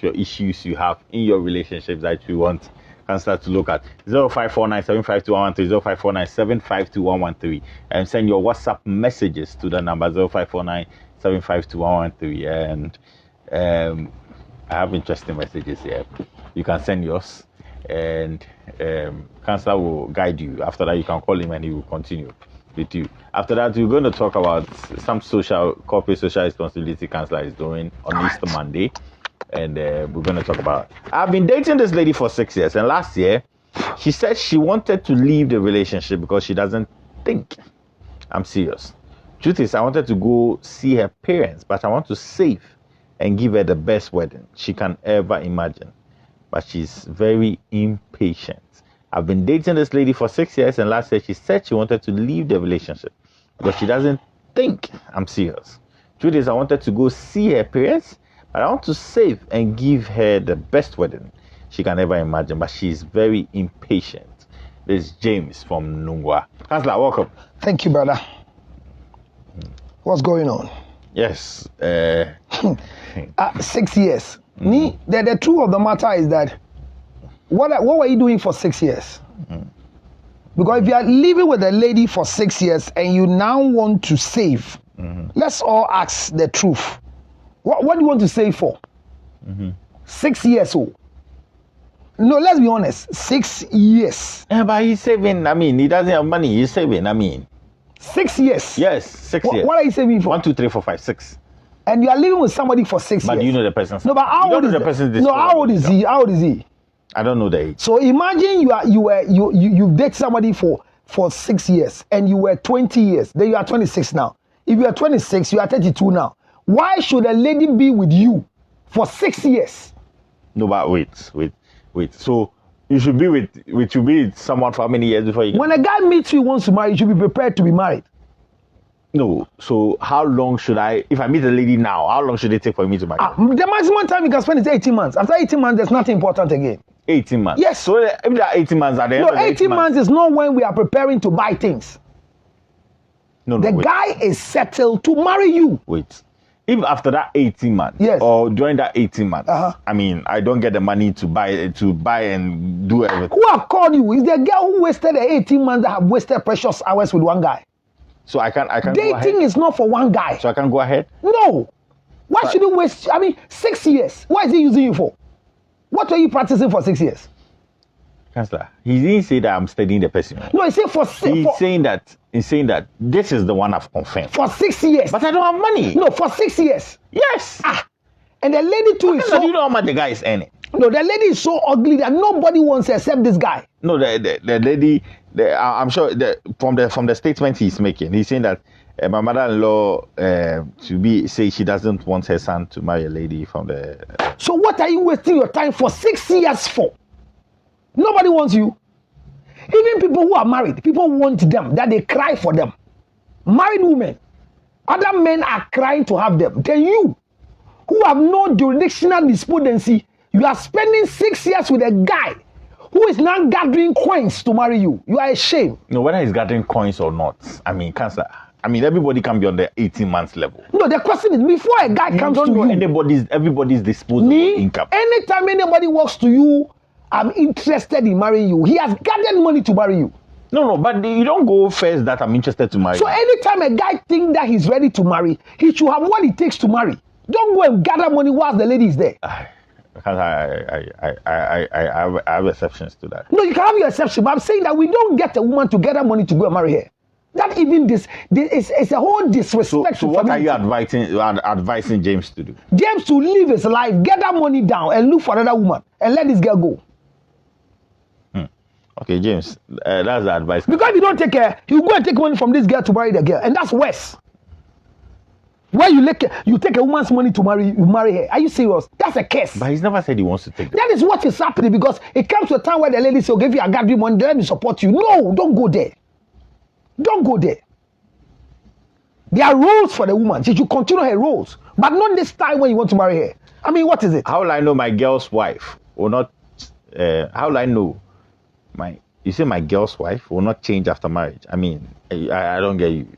your issues you have in your relationships that you want counselor to look at. 0549-752-113, 0549-752-113, and send your WhatsApp messages to the number 0549-752-113. And I have interesting messages here. You can send yours, and counselor will guide you. After that, you can call him and he will continue with you. After that, we're going to talk about some corporate social responsibility counselor is doing on Easter Monday. And we're going to talk about it. I've been dating this lady for 6 years, and last year she said she wanted to leave the relationship because she doesn't think I'm serious. Truth is, I wanted to go see her parents, but I want to save and give her the best wedding she can ever imagine. But she's very impatient. I've been dating this lady for 6 years, and last year she said she wanted to leave the relationship because she doesn't think I'm serious. Truth is, I wanted to go see her parents, but I want to save and give her the best wedding she can ever imagine, but she's very impatient. This is James from Nungwa. Counselor, welcome. Thank you, brother. What's going on? Yes. 6 years. The truth of the matter is that what were you doing for 6 years? Because if you are living with a lady for 6 years and you now want to save, let's all ask the truth. What do you want to save for? 6 years old. No, let's be honest. 6 years. Yeah, but he's saving. I mean, he doesn't have money. He's saving. I mean, 6 years. Yes, 6 years. What are you saving for? 1, 2, 3, 4, 5, 6. And you are living with somebody for 6 years. But you know the person. No, but how old is the person? No, how old is he? How old is he? I don't know the age. So imagine you date somebody for 6 years and you were 20 years. Then you are 26 now. If you are 26, you are 32 now. Why should a lady be with you for 6 years? No, but wait. So you should be with someone for how many years before you When a guy meets you, wants to marry, you should be prepared to be married. No. So how long should if I meet a lady now, how long should it take for me to marry? The maximum time you can spend is 18 months. After 18 months, there's nothing important again. 18 months? Yes. So if there are 18 months at the end of the 18 months is not when we are preparing to buy things. The guy is settled to marry you. Wait. If after that 18 months, yes, or during that 18 months, I mean, I don't get the money to buy and do everything. Who have called you? Is the girl who wasted the 18 months that have wasted precious hours with one guy? So I can Dating is not for one guy. So I can go ahead? No. Why should you waste? 6 years. What is he using you for? What were you practicing for 6 years? Counselor, he didn't say that I'm studying the person. No, he said He's saying that this is the one I've confirmed. For 6 years. But I don't have money. No, for 6 years. Yes. And the lady too is so... You know how much the guy is earning? No, the lady is so ugly that nobody wants to accept this guy. No, the lady, I'm sure from the statement he's making, he's saying that my mother-in-law say she doesn't want her son to marry a lady from the... So what are you wasting your time for 6 years for? Nobody wants you. Even people who are married, people want them, that they cry for them. Married women, other men are crying to have them. Then you, who have no jurisdictional despondency, you are spending 6 years with a guy who is now gathering coins to marry you. You are ashamed. No, whether he's gathering coins or not, Counselor, everybody can be on the 18 months level. No, the question is, before a guy comes to you, everybody's disposable income. Anytime anybody walks to you, I'm interested in marrying you, he has gathered money to marry you. No, but you don't go first that I'm interested to marry. So anytime a guy thinks that he's ready to marry, he should have what it takes to marry. Don't go and gather money while the lady is there. Because I have exceptions to that. No, you can have your exception, but I'm saying that we don't get a woman to gather money to go and marry her. That even this is a whole disrespect. So what are you advising James to do? James to live his life, gather money down, and look for another woman, and let this girl go. Okay, James, that's the advice. Because if you don't take care, you go and take money from this girl to marry the girl, and that's worse. Where you take a woman's money to marry her. Are you serious? That's a curse. But he's never said he wants to take that. That is what is happening, because it comes to a time where the lady says, okay, if you are gathering money, let me support you. No, don't go there. Don't go there. There are roles for the woman. She should continue her roles, but not this time when you want to marry her. What is it? How will I know my girl's wife will not? How will I know you say my girl's wife will not change after marriage? I don't get you.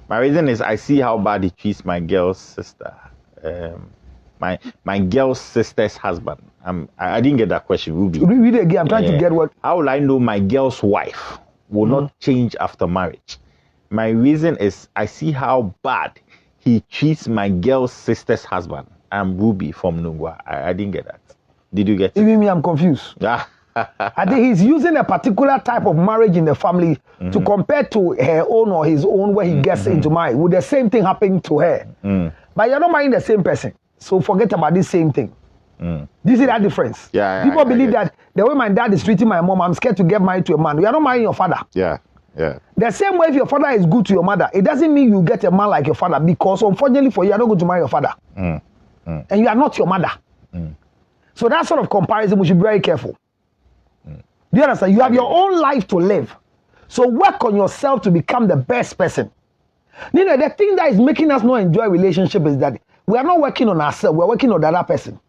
My reason is I see how bad he treats my girl's sister. my girl's sister's husband. I didn't get that question, Ruby. Read it again. I'm trying to get what. How will I know my girl's wife will not change after marriage? My reason is I see how bad he treats my girl's sister's husband. I'm Ruby from Nungwa. I didn't get that. Did you get it? Even me, I'm confused. I think he's using a particular type of marriage in the family to compare to her own or his own where he gets into marriage. With the same thing happening to her. But you're not marrying the same person. So forget about this same thing. Do you see that difference? Yeah. People believe that the way my dad is treating my mom, I'm scared to get married to a man. You are not marrying your father. Yeah. The same way if your father is good to your mother, it doesn't mean you get a man like your father, because unfortunately for you, are not going to marry your father. And you are not your mother. So that sort of comparison, we should be very careful. Do you understand? You have your own life to live. So work on yourself to become the best person. You know, the thing that is making us not enjoy relationship is that we are not working on ourselves, we're working on the other person.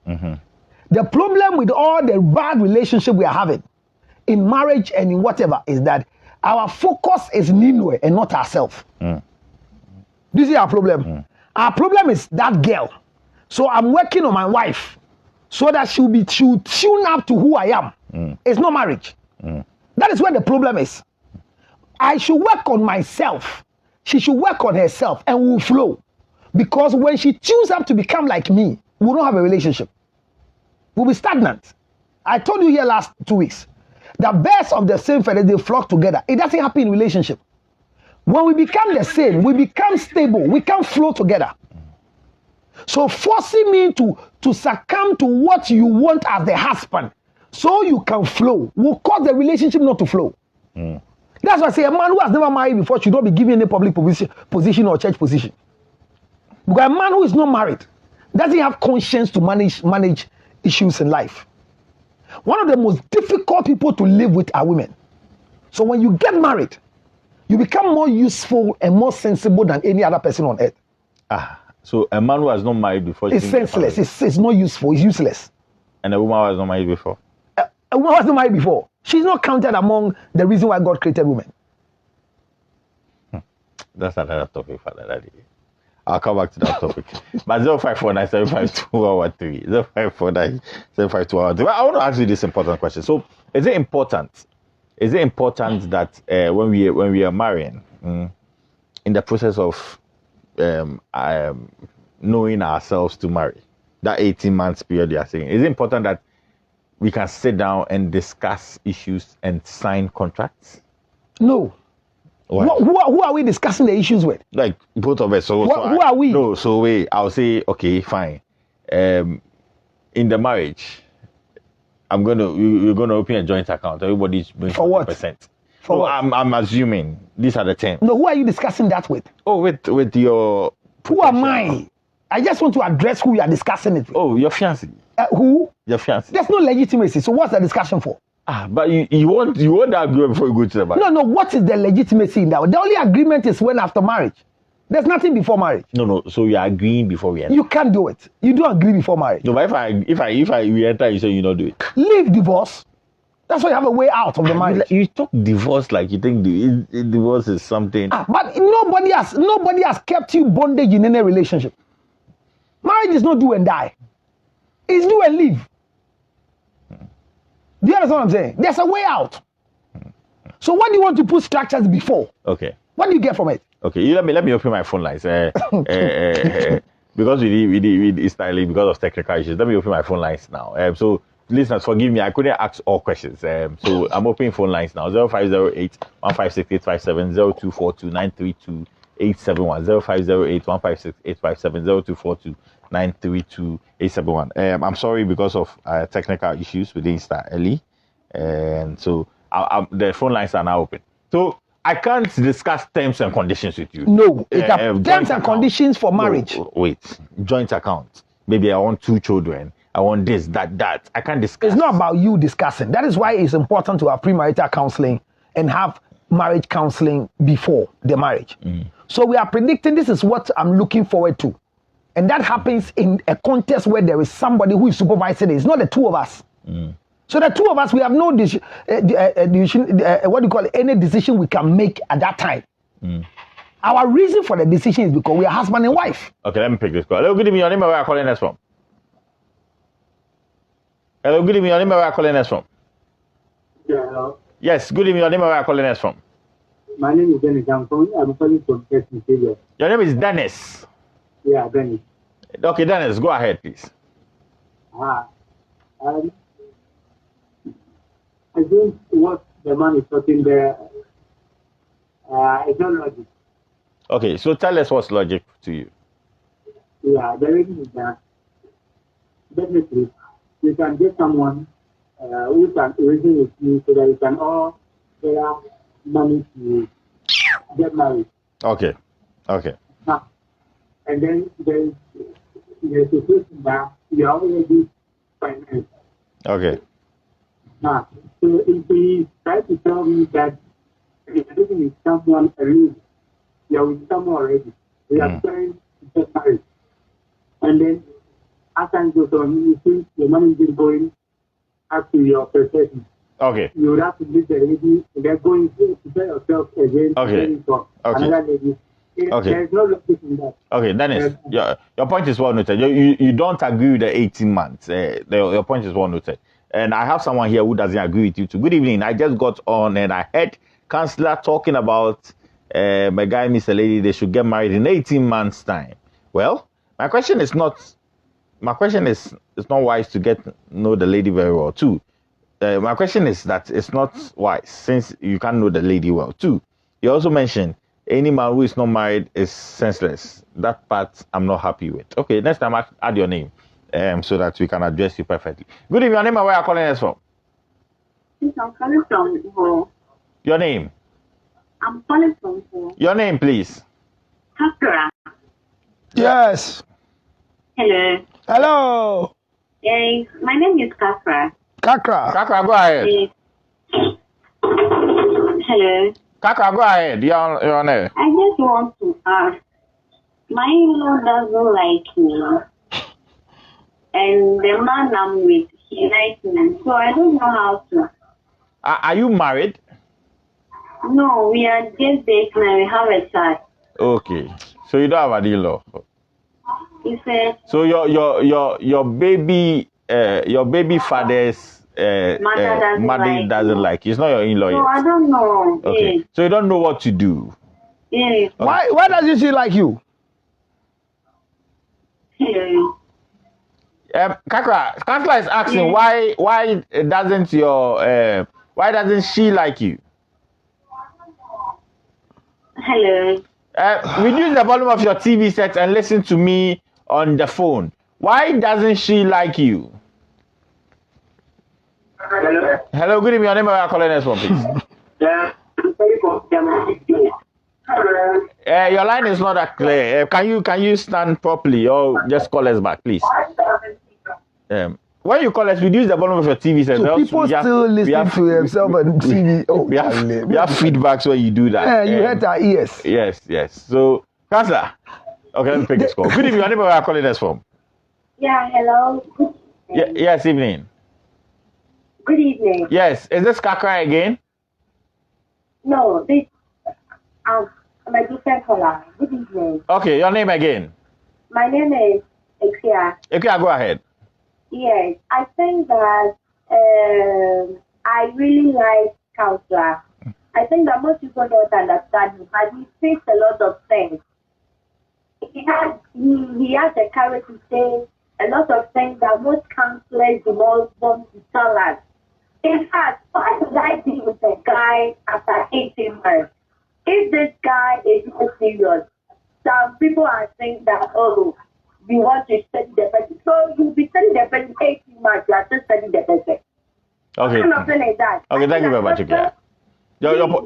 The problem with all the bad relationship we are having in marriage and in whatever is that our focus is Ninwe and not ourselves. Do you see our problem? Our problem is that girl. So I'm working on my wife so that she'll tune up to who I am. It's not marriage. That is where the problem is. I should work on myself. She should work on herself and we'll flow. Because when she tunes up to become like me, we'll not have a relationship. We'll be stagnant. I told you here last 2 weeks, the birds of the same feathers, they flock together. It doesn't happen in relationship. When we become the same, we become stable, we can flow together. So forcing me to succumb to what you want as the husband so you can flow will cause the relationship not to flow. That's why I say a man who has never married before should not be given any public position or church position. Because a man who is not married doesn't have conscience to manage issues in life. One of the most difficult people to live with are women. So when you get married, you become more useful and more sensible than any other person on earth. So a man who has not married before is senseless. It's not useful. It's useless. And a woman who has not married before? A woman who has not married before. She's not counted among the reason why God created women. That's another topic for another day. I'll come back to that topic. But 0549752113. 0549752113. I want to ask you this important question. So, is it important that when we are marrying, in the process of knowing ourselves to marry, that 18 months period you are saying, is it important that we can sit down and discuss issues and sign contracts? No. Who are we discussing the issues with? Like both of us. Who are we? No, so wait, I'll say, okay, fine. In the marriage, we're gonna open a joint account. Everybody's bringing 40%. For what? I'm assuming these are the terms. No, who are you discussing that with? Oh, with your. Who am I? I just want to address who you are discussing it with. Oh, your fiancé. Who? Your fiancé. There's no legitimacy. So what's the discussion for? But you want that agreement before you go to the marriage? No. What is the legitimacy in that? The only agreement is when after marriage. There's nothing before marriage. No. So you are agreeing before we enter. You can't do it. You don't agree before marriage. No, but if we enter, you say you not do it. Leave divorce. That's why you have a way out of the marriage. You talk divorce like you think divorce is something. But nobody has kept you bondage in any relationship. Marriage is not do and die. It's do and live. Do you understand what I'm saying? There's a way out. So what do you want to put structures before? Okay. What do you get from it? Okay, let me open my phone lines. Because we did styling because of technical issues. Let me open my phone lines now. So listeners, forgive me, I couldn't ask all questions. So I'm opening phone lines now. 0508 156 857 0242 932 871 0508 156 857 0242 932 871. I'm sorry because of technical issues. We didn't start early, and so the phone lines are now open. So I can't discuss terms and conditions with you. No, terms and conditions for marriage. No, wait, joint account. Maybe I want 2 children. I want this, that. I can't discuss. It's not about you discussing. That is why it's important to have premarital counseling and have marriage counseling before the marriage. So we are predicting this is what I'm looking forward to. And that happens in a context where there is somebody who is supervising it. It's not the two of us. So the two of us, we have no decision, what do you call it, any decision we can make at that time. Our reason for the decision is because we are husband and wife. Okay, let me pick this call. Hello, good evening. Your name and where are you calling us from? Hello, good evening. Your name and where are you calling us from? Yeah, hello. Yes, good evening. Your name and where are you calling us from? My name is Dennis. I'm calling from Tigo. Your name is Dennis. Yeah, Dennis. Okay, Dennis, go ahead, please. I think what the man is talking there, it's not logic. Okay, so tell us what's logic to you. Yeah, the reason is that definitely you can get someone who can reason with you so that you can all share money to get married. Okay. And then there's a situation that you are already financed. Okay. Now, so if he tried to tell me that if you're living with someone already, you're with someone already, we are trying to get married. And then as time goes on, you see the money is going up to your perception. Okay. You would have to leave the lady and then go into prepare yourself again for another lady. There's no logic in that. Okay, Dennis, your point is well noted. You don't agree with the 18 months. Your point is well noted. And I have someone here who doesn't agree with you too. Good evening. I just got on and I heard Counselor talking about my guy, Mr. Lady, they should get married in 18 months' time. Well, my question is not wise to get know the lady very well too. My question is that it's not wise since you can't know the lady well too. You also mentioned any man who is not married is senseless. That part I'm not happy with. Okay, next time add your name so that we can address you perfectly. Good evening, your name and where are you calling us from? I'm calling from home. Your name? I'm calling from home. Your name, please. Kakra. Yes. Hello. Hello. Yes, my name is Kakra. Kakra. Kakra, go ahead. Yes. Hello. Kakra, go ahead. You're on there. I just want to ask. My in-law doesn't like me. And the man I'm with, he likes me. So I don't know how to. Are you married? No, we are just dating and we have a child. Okay. So you don't have an in-law. He said. So your baby father's mother doesn't like you. It's not your in-law No, yet. I don't know. Okay. Yes. So you don't know what to do. Yes. Okay. Why doesn't she like you? Hello. Kakra, Counselor is asking why doesn't she like you? Hello. Reduce the volume of your TV set and listen to me on the phone. Why doesn't she like you? Hello. Hello, good evening. Your name and where are you calling us from, please? Yeah, I'm calling from Your line is not that clear. Can you stand properly or just call us back, please? When you call us, reduce the volume of your TV set. So people still listen to themselves on TV. Oh, we have feedbacks when you do that. Yeah, you hurt our ears. Yes. So, Counselor, okay, let me pick this call. Good evening. Your name and where are you calling us from? Yeah, hello. Yes, evening. Good evening. Yes, is this Kakra again? No, this I'm a different caller. Good evening. Okay, your name again? My name is Ekia. Ekia, go ahead. Yes, I think that I really like Counselor. I think that most people don't understand him, but he says a lot of things. He has the courage to say a lot of things that most counselors do not want to tell us. In fact, why would I be with a guy after 18 months? If this guy is not serious, some people are saying that, oh, we want to study the person. So you'll be studying the person 18 months, you are still studying the person. Okay. Nothing like that. Okay, thank you very much, Ekia.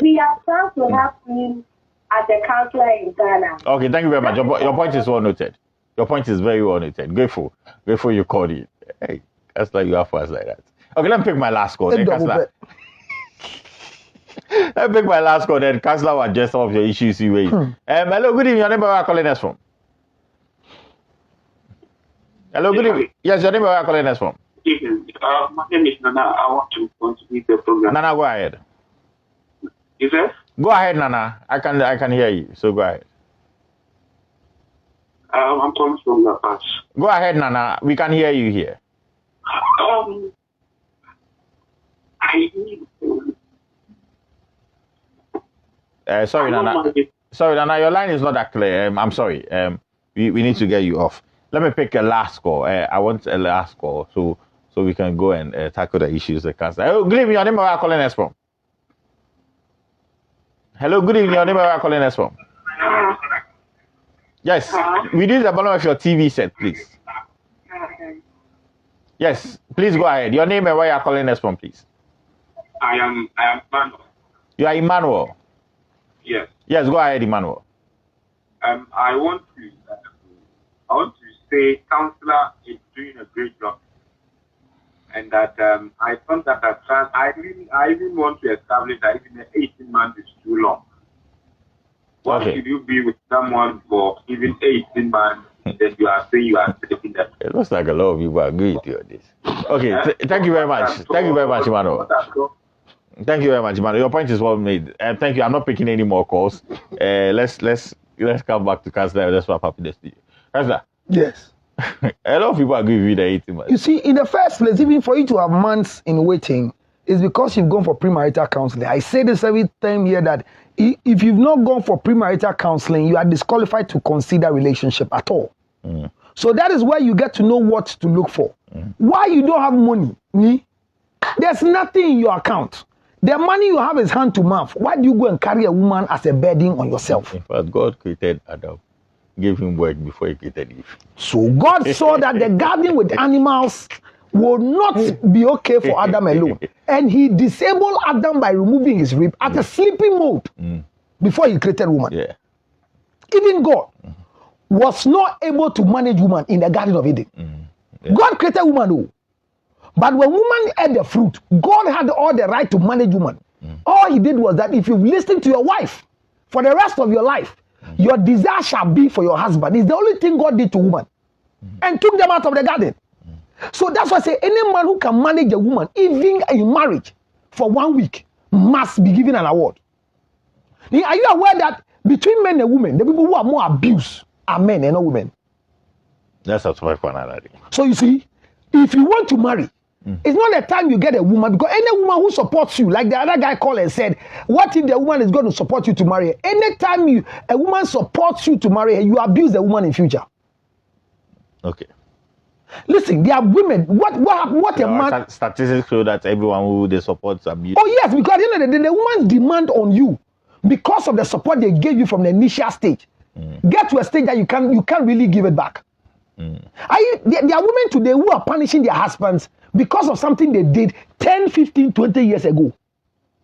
We are proud to have him as a counselor in Ghana. Okay, thank you very much. Your point is well noted. Your point is very well noted. Grateful you called it. Hey, that's like you have for us like that. Okay, let me pick my last call. Then, Counselor. Let me pick my last call. Then, Counselor will address some of your issues you raised. Hello, good evening. Your name, where are you calling us from? Hello, good evening. Yes, your name, where are you calling us from? Good evening. My name is Nana. I want to contribute the program. Nana, go ahead. You said? Go ahead, Nana. I can hear you. So go ahead. I'm calling from the past. Go ahead, Nana. We can hear you here. Sorry, Nana. Sorry, Nana. Your line is not that clear. I'm sorry. We need to get you off. Let me pick a last call. I want a last call so we can go and tackle the issues that cancer. Oh, good evening. Your name, where are you calling us from? Hello, good evening. Your name, where are you calling us from? Yes. Reduce the volume of your TV set, please. Yes, please go ahead. Your name and where you are calling us from, please. I am Manuel. You are Emmanuel. Yes. Yes, go ahead, Emmanuel. I want to say counselor is doing a great job, and that I thought that I even want to establish that even 18 months is too long. Why should you be with someone for even 18 months that you are saying you are taking them? It looks like a lot of people agree with you on this. Okay, thank you very much. Thank you very much, Emmanuel. Thank you very much, Emmanuel. Your point is well made. Thank you. I'm not picking any more calls. Let's come back to Councillor. Let's wrap up this video. Councillor. Yes. A lot of people agree with you the 18 months. You see, in the first place, even for you to have months in waiting, is because you've gone for premarital counseling. I say this every time here that if you've not gone for premarital counseling, you are disqualified to consider relationship at all. So that is where you get to know what to look for. Why you don't have money? There's nothing in your account. The money you have is hand to mouth. Why do you go and carry a woman as a burden on yourself? In fact, God created Adam, gave him work before he created Eve. So God saw that the garden with animals will not be okay for Adam alone. And he disabled Adam by removing his rib at a sleeping mode before he created woman. Yeah. Even God was not able to manage woman in the Garden of Eden. Yeah. God created woman though. But when woman ate the fruit, God had all the right to manage woman. All he did was that if you listen to your wife for the rest of your life, your desire shall be for your husband. It's the only thing God did to woman and took them out of the garden. So that's why I say any man who can manage a woman, even in marriage, for 1 week, must be given an award. Are you aware that between men and women, the people who are more abused are men and not women? That's a topic for another day. So you see, if you want to marry, it's not the time you get a woman, because any woman who supports you, like the other guy called and said, what if the woman is going to support you to marry her? Anytime a woman supports you to marry her, you abuse the woman in future. Okay. Listen, there are women. What a man. Statistics show that everyone who they support abuse. Oh yes, because at the end of the day, the woman's demand on you, because of the support they gave you from the initial stage, get to a stage that you can't really give it back. There are women today who are punishing their husbands because of something they did 10, 15, 20 years ago.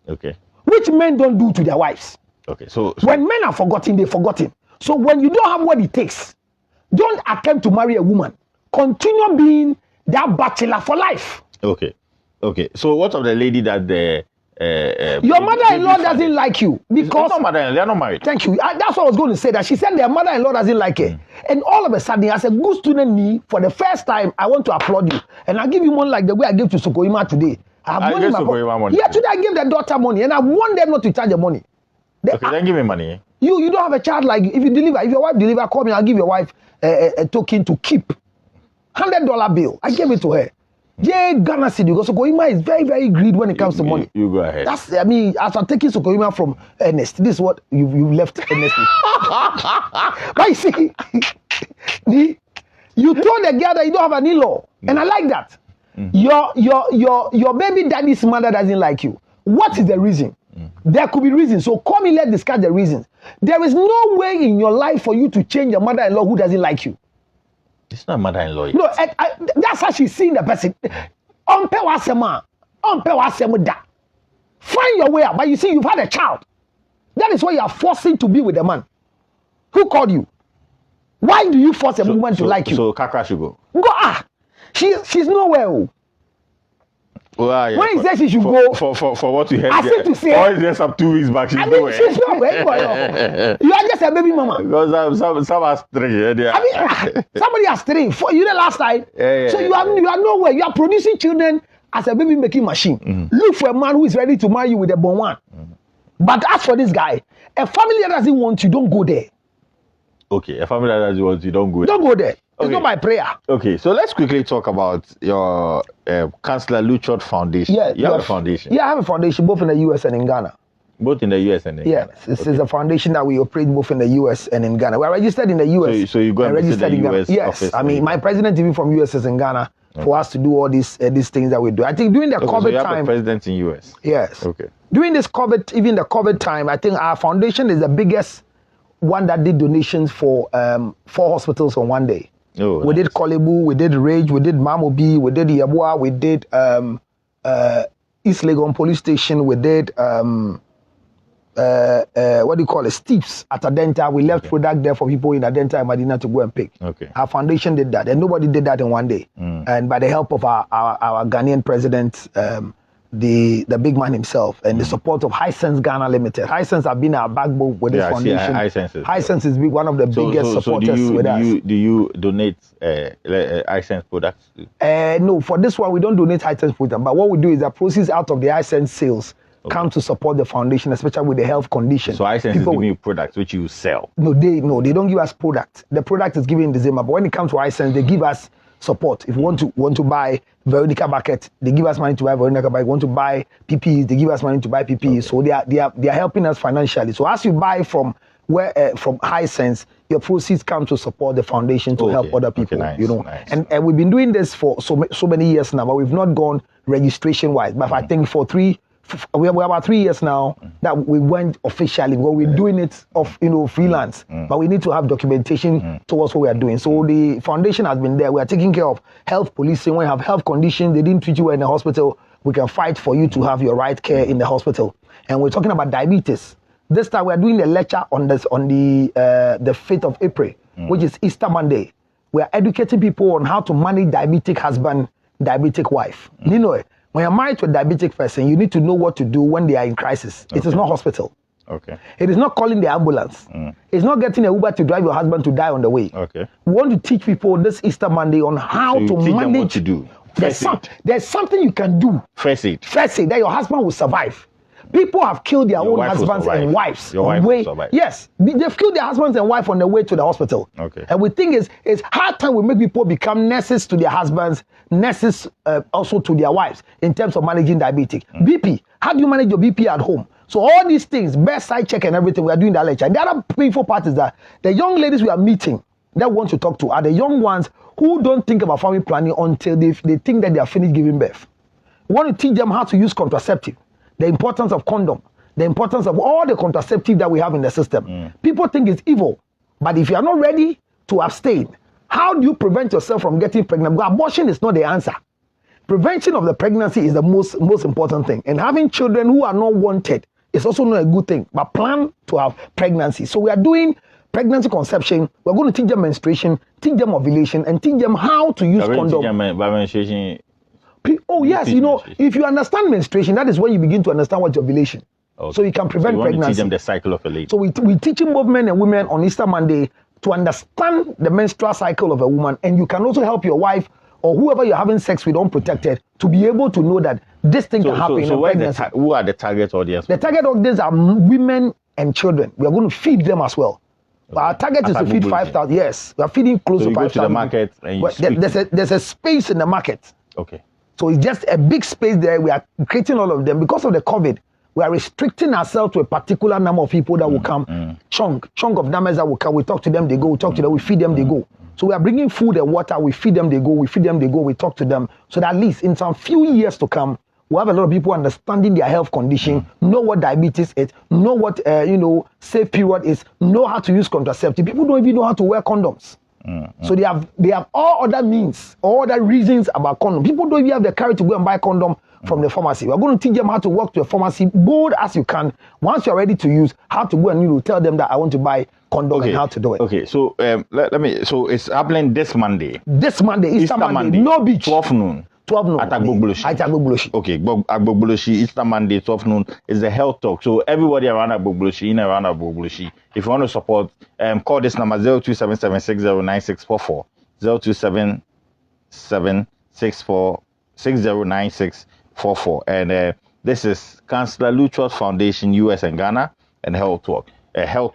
Okay. Which men don't do to their wives. Okay. So when men are forgotten, they're forgotten. So when you don't have what it takes, don't attempt to marry a woman. Continue being that bachelor for life. Okay. Okay. So what of the lady that your mother-in-law doesn't like you because it's not mother-in-law, they're not married. Thank you. That's what I was going to say. That she said their mother-in-law doesn't like her, and all of a sudden, as a good student, me for the first time, I want to applaud you, and I give you money like the way I gave to Sokoima today. I have money in my money. Yeah, today I gave the daughter money, and I want them not to charge the money. Then give me money. You don't have a child like if your wife deliver, call me. I'll give your wife a token to keep. $100 bill. I gave it to her. Yeah, Ghana City. Because Sokoima is very, very greedy when it comes to money. You go ahead. As I'm taking Sokoima from Ernest, this is what you left Ernest with. But you see, you told the girl that you don't have an in-law. And I like that. Your baby daddy's mother doesn't like you. What is the reason? There could be reasons. So come in, let's discuss the reasons. There is no way in your life for you to change a mother-in-law who doesn't like you. It's not mother-in-law. No, that's how she's seeing the person. Find your way out. But you see, you've had a child. That is why you are forcing to be with a man. Who called you? Why do you force a woman to like you? So Kaka should go. Go she's nowhere. Well, yeah, when he says she should go for what you heard, I said to say, or is there some 2 weeks back? She's nowhere. She's nowhere. You are just a baby mama. Because some has 3. Somebody has 3. You know last time. So you are nowhere. You are producing children as a baby making machine. Look for a man who is ready to marry you with a born one. But as for this guy, a family that doesn't want you, don't go there. Okay, a family that doesn't want you, don't go. Don't go there. It's Okay. not my prayer. Okay, so let's quickly talk about your Councillor Luchot Foundation. Yeah, you have a foundation. Yeah, I have a foundation both in the US and in Ghana. Both in the US and in Ghana. Yes, this is a foundation that we operate both in the US and in Ghana. We're registered in the US. So you go and visit the US Yes, office. I mean, my president even from US is in Ghana for us to do all these things that we do. I think during the COVID so you have time. a president in US. Yes. Okay. During this COVID, even the COVID time, I think our foundation is the biggest one that did donations for 4 hospitals on one day. Oh, we did Kolebu, we did Rage, we did Mamobi, we did Yabua, we did East Legon Police Station, we did what do you call it, Steeps at Adenta. We left product there for people in Adenta and Medina to go and pick. Okay. Our foundation did that, and nobody did that in one day. And by the help of our Ghanaian president, the big man himself, and the support of Hisense Ghana Limited. Hisense have been our backbone with this foundation. Hisense is one of the biggest supporters with us. Do you donate Hisense products? No, for this one we don't donate Hisense products, but what we do is that proceeds out of the Hisense sales come to support the foundation, especially with the health condition. So Hisense is giving you products which you sell? No, they don't give us products. The product is given in December, but when it comes to Hisense, they give us support. If you want to buy Veronica bucket, they give us money to buy Veronica bucket. Want to buy PPEs, they give us money to buy PPEs. Okay. So they are helping us financially. So as you buy from Hisense, your proceeds come to support the foundation to help other people. Nice, you know, nice. And we've been doing this for so many years now, but we've not gone registration wise. But I think we're about 3 years now that we went officially, because we're doing it freelance, but we need to have documentation towards what we are doing. So the foundation has been there. We are taking care of health policing. When you have health conditions, they didn't treat you well in the hospital, we can fight for you to have your right care in the hospital. And we're talking about diabetes. This time we are doing a lecture on the 5th of April, which is Easter Monday. We are educating people on how to manage diabetic husband, diabetic wife. You know it. When you're married to a diabetic person, you need to know what to do when they are in crisis. It is not hospital. Okay. It is not calling the ambulance. It's not getting an Uber to drive your husband to die on the way. Okay. We want to teach people this Easter Monday on how to manage. Them what to do. There's something you can do. First aid that your husband will survive. People have killed their own husbands and wives. Your wife will survive. Yes, they've killed their husbands and wife on the way to the hospital. Okay. And we think it's hard time we make people become nurses to their husbands, nurses also to their wives in terms of managing diabetes. BP, how do you manage your BP at home? So all these things, bedside check and everything, we are doing that lecture. And the other painful part is that the young ladies we are meeting that want to talk to are the young ones who don't think about family planning until they think that they are finished giving birth. We want to teach them how to use contraceptive, the importance of condom, the importance of all the contraceptive that we have in the system. People think it's evil, but if you are not ready to abstain, how do you prevent yourself from getting pregnant? Because abortion is not the answer. Prevention of the pregnancy is the most important thing. And having children who are not wanted is also not a good thing, but plan to have pregnancy. So we are doing pregnancy conception. We're going to teach them menstruation, teach them ovulation, and teach them how to use condom. Oh yes, if you understand menstruation, that is when you begin to understand what's ovulation. Okay. So you can prevent pregnancy. To teach them the cycle of a lady. So we're teaching both men and women on Easter Monday to understand the menstrual cycle of a woman, and you can also help your wife or whoever you're having sex with unprotected to be able to know that this thing can happen in a pregnancy. Who are the target audience? The target audience are women and children. We are going to feed them as well. Okay. But our target is to feed 5,000. Yes, we are feeding close to 5,000. So you go to the market and there's a space in the market. Okay. So it's just a big space there. We are creating all of them. Because of the COVID, we are restricting ourselves to a particular number of people that will come. Chunk of numbers that will come. We talk to them, they go. We talk to them, we feed them, they go. So we are bringing food and water. We feed them, they go. We feed them, they go. We talk to them. So that at least in some few years to come, we'll have a lot of people understanding their health condition, know what diabetes is, know what safe period is, know how to use contraceptive. People don't even know how to wear condoms. So they have all other means, all other reasons about condom. People don't even have the courage to go and buy condom from the pharmacy. We're going to teach them how to walk to a pharmacy, bold as you can. Once you're ready to use, how to go and tell them that I want to buy condom and how to do it. Okay, so let me. So it's happening this Monday. This Monday, Easter Monday, no beach. 12 noon. 12 noon. At Agbogboloshi. Okay, Agbogboloshi, Easter Monday, 12 noon is the health talk. So everybody around Agbogboloshi, if you want to support, call this number 0277609644, 027764609644, and This is Councillor Luchos Foundation, US and Ghana, and Health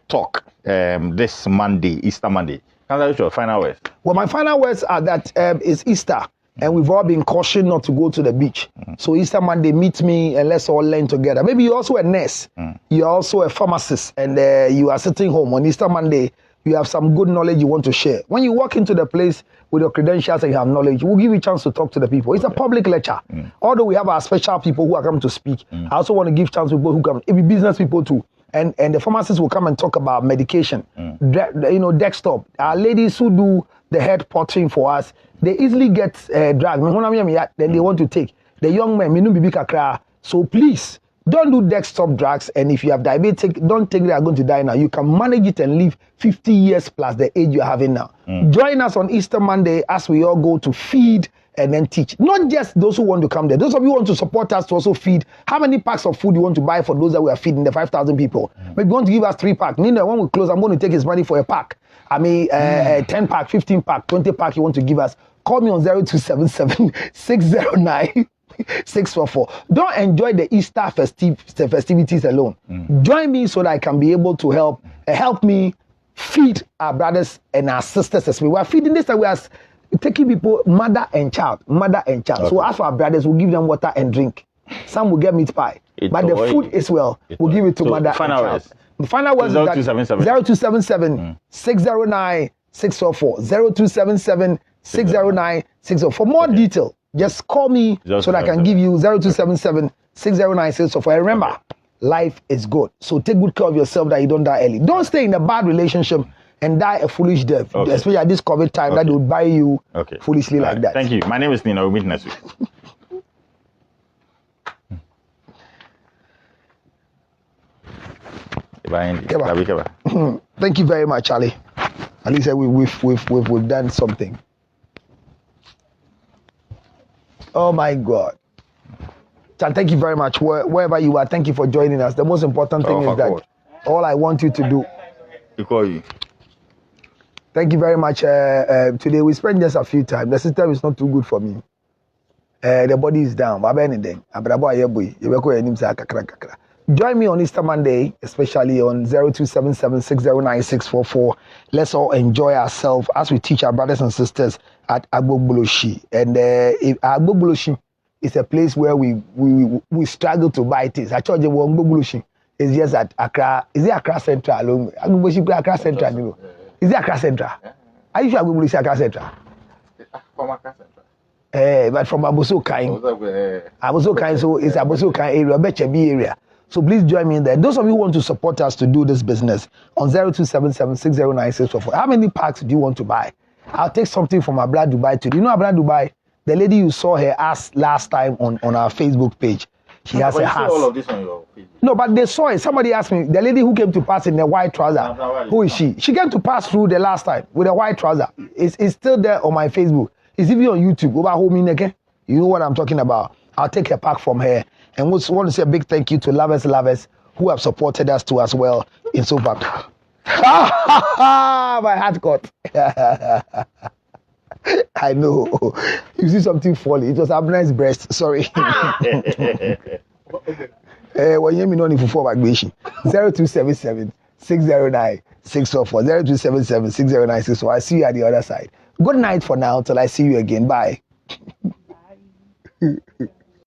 Talk. This Monday, Easter Monday. Councillor Luchos, final words. Well, my final words are that it's Easter, and we've all been cautioned not to go to the beach. So Easter Monday, meet me and let's all learn together. Maybe you're also a nurse, you're also a pharmacist, and you are sitting home on Easter Monday. You have some good knowledge you want to share. When you walk into the place with your credentials and you have knowledge, we'll give you a chance to talk to the people. It's a public lecture. Although we have our special people who are coming to speak, I also want to give chance to people who come, it be business people too. And the pharmacists will come and talk about medication, desktop. Our ladies who do the head potting for us, they easily get drugs. Then they want to take. The young men, so please, don't do desktop drugs, and if you have diabetic, don't take it, are going to die now. You can manage it and live 50 years plus the age you're having now. Join us on Easter Monday as we all go to feed and then teach. Not just those who want to come there. Those of you who want to support us to also feed. How many packs of food you want to buy for those that we are feeding, the 5,000 people? Maybe you want to give us 3 packs. Nina, when we close, I'm going to take his money for a pack. 10 pack, 15 pack, 20 pack you want to give us. Call me on 0277 609 644. Don't enjoy the Easter festivities alone. Join me so that I can be able to help me feed our brothers and our sisters as well. We are feeding this and we are taking people mother and child. Okay. So as for our brothers, we'll give them water and drink. Some will get meat pie. But the food as well, we'll give it to mother and child. The final words is that 0277 609 644. 0277 609 644. For more detail, just call me so that I can give you 0277 609 644. And remember, life is good. So take good care of yourself that you don't die early. Don't stay in a bad relationship and die a foolish death, especially at this COVID time that they would buy you foolishly like that. Thank you. My name is Nina. We'll meet next week. Thank you very much, Charlie. At least we've done something. Oh my God. Thank you very much. Wherever you are, thank you for joining us. The most important thing is that all I want you to do. Thank you very much. Today we spent just a few time. The system is not too good for me. The body is down. Join me on Easter Monday, especially on 0277 609 644. Let's all enjoy ourselves as we teach our brothers and sisters at Agbogboloshi. And Agbogboloshi is a place where we struggle to buy things. I told you, Agbogboloshi is just at Accra. Is it Accra Central? Agbogboloshi Accra Central. Is it Accra Central? Are you sure Agbogboloshi is Accra Central? From Accra Central. But from Aboso Kain. Aboso Kain, so it's Aboso Kain area, Bechebi area. So please join me in there. Those of you who want to support us to do this business on 0277 609 644. How many packs do you want to buy? I'll take something from Abla Dubai too. Do you know Abla Dubai? The lady you saw her ass last time on our Facebook page. She has a house. All of this on your page. No, but they saw it. Somebody asked me, the lady who came to pass in the white trouser, who is she? She came to pass through the last time with a white trouser. It's still there on my Facebook. It's even on YouTube. Over home again. You know what I'm talking about. I'll take a pack from her. And we want to say a big thank you to lovers who have supported us too as well in so far. My heart caught. I know. You see something falling. It was Abner's breast. Sorry. When you know if 0277 609 644 0277 609 644. I see you at the other side. Good night for now till I see you again. Bye. Bye.